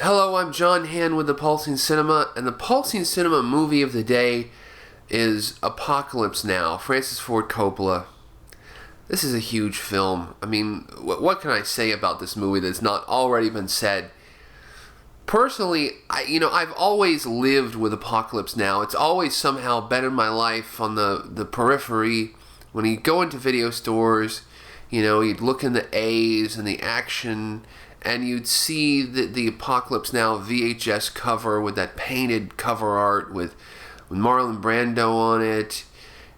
Hello, I'm John Hand with the Pulsing Cinema, and the Pulsing Cinema movie of the day is Apocalypse Now, Francis Ford Coppola. This is a huge film. I mean, what can I say about this movie that's not already been said? Personally, I've always lived with Apocalypse Now. It's always somehow been in my life on the periphery. When you go into video stores, you'd look in the A's and the action, and you'd see the Apocalypse Now VHS cover with that painted cover art with Marlon Brando on it,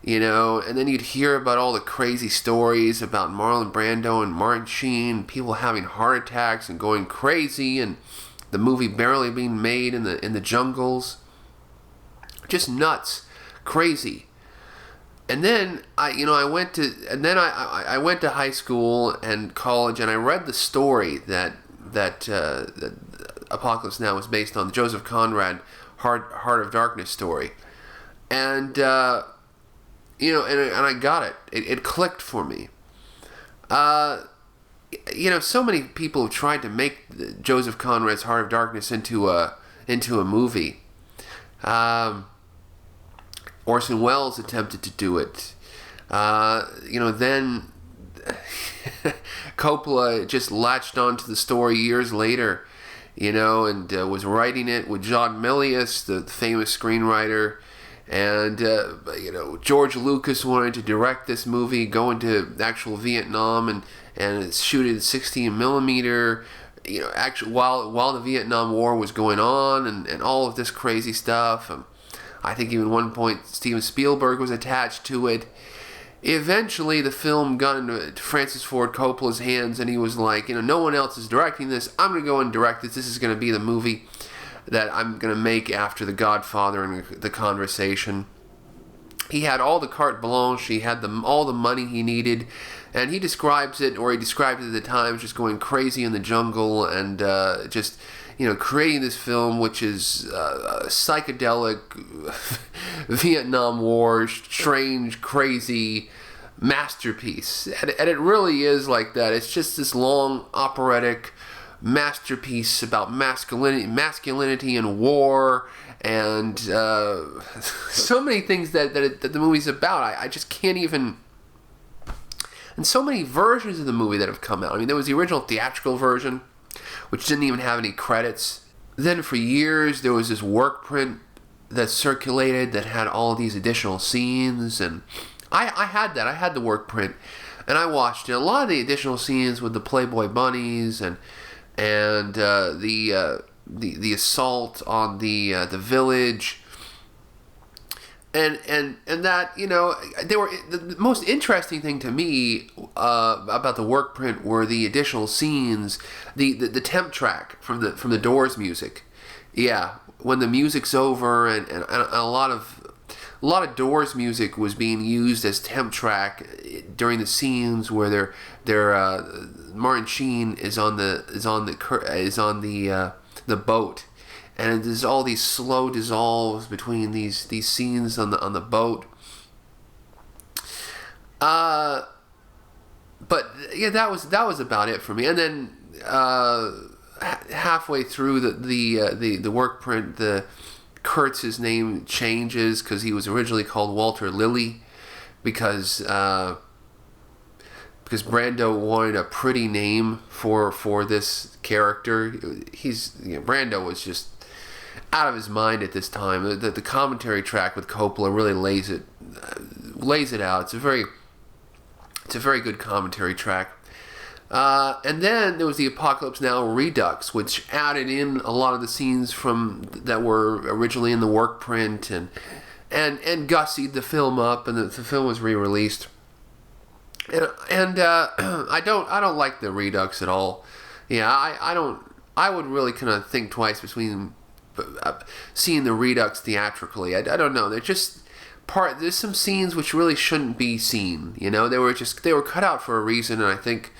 and then you'd hear about all the crazy stories about Marlon Brando and Martin Sheen, people having heart attacks and going crazy, and the movie barely being made in the jungles. Just nuts, crazy. And then I went to high school and college, and I read the story that Apocalypse Now was based on, the Joseph Conrad Heart of Darkness story, and and I got it. It clicked for me. So many people have tried to make Joseph Conrad's Heart of Darkness into a movie. Orson Welles attempted to do it. Then Coppola just latched onto the story years later, and was writing it with John Milius, the famous screenwriter. And, George Lucas wanted to direct this movie, go into actual Vietnam and shoot it in 16 millimeter, actually while the Vietnam War was going on and all of this crazy stuff. I think even one point Steven Spielberg was attached to it. Eventually, the film got into Francis Ford Coppola's hands, and he was like, no one else is directing this. I'm going to go and direct this. This is going to be the movie that I'm going to make after The Godfather and The Conversation. He had all the carte blanche. He had all the money he needed. And he described it at the time, just going crazy in the jungle and just creating this film, which is a psychedelic Vietnam War, strange, crazy masterpiece. And it really is like that. It's just this long operatic masterpiece about masculinity and war, and so many things that the movie's about. I just can't even... And so many versions of the movie that have come out. I mean, there was the original theatrical version, which didn't even have any credits. Then for years, there was this work print that circulated that had all these additional scenes, and I had that. I had the work print, and I watched it. A lot of the additional scenes with the Playboy bunnies and the assault on the village. And that, they were, the most interesting thing to me about the work print were the additional scenes, the temp track from the Doors music. Yeah, when the music's over and a lot of Doors music was being used as temp track during the scenes where Martin Sheen is on the boat. And there's all these slow dissolves between these scenes on the boat. But yeah, that was about it for me. And then halfway through the work print, Kurtz's name changes because he was originally called Walter Lilly because Brando wanted a pretty name for this character. Brando was just out of his mind at this time. The commentary track with Coppola really lays it out. It's a very good commentary track. And then there was the Apocalypse Now Redux, which added in a lot of the scenes that were originally in the work print and gussied the film up, and the film was re-released. And I don't like the Redux at all. Yeah, I would really kind of think twice between seeing the Redux theatrically. I don't know. There's some scenes which really shouldn't be seen. They were cut out for a reason, and I think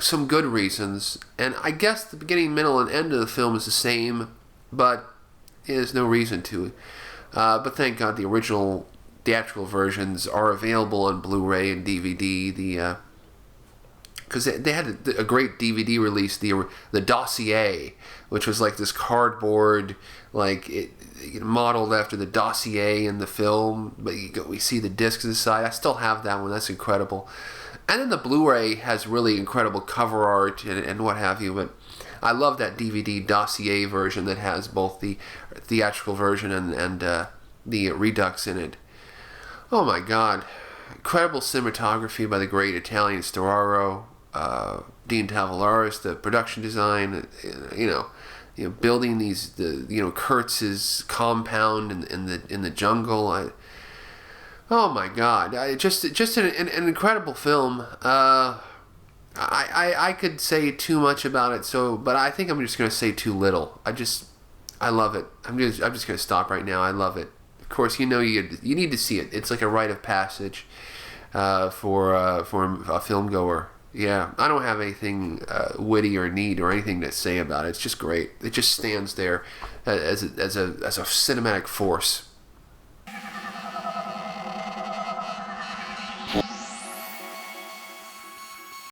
some good reasons. And I guess the beginning, middle, and end of the film is the same, but there's no reason to. But thank God the original theatrical versions are available on Blu-ray and DVD. because they had a great DVD release, the Dossier, which was like this cardboard, like it modeled after the Dossier in the film, but we see the discs inside. I still have that one. That's incredible. And then the Blu-ray has really incredible cover art and what have you. But I love that DVD Dossier version that has both the theatrical version and the Redux in it. Oh my God. Incredible cinematography by the great Italian Storaro, Dean Tavoularis, the production design, building Kurtz's compound in the jungle. Oh my God! Just an incredible film. I could say too much about it, but I think I'm just going to say too little. I love it. I'm just going to stop right now. I love it. Of course, you need to see it. It's like a rite of passage for a film goer. Yeah, I don't have anything witty or neat or anything to say about it. It's just great. It just stands there as a cinematic force.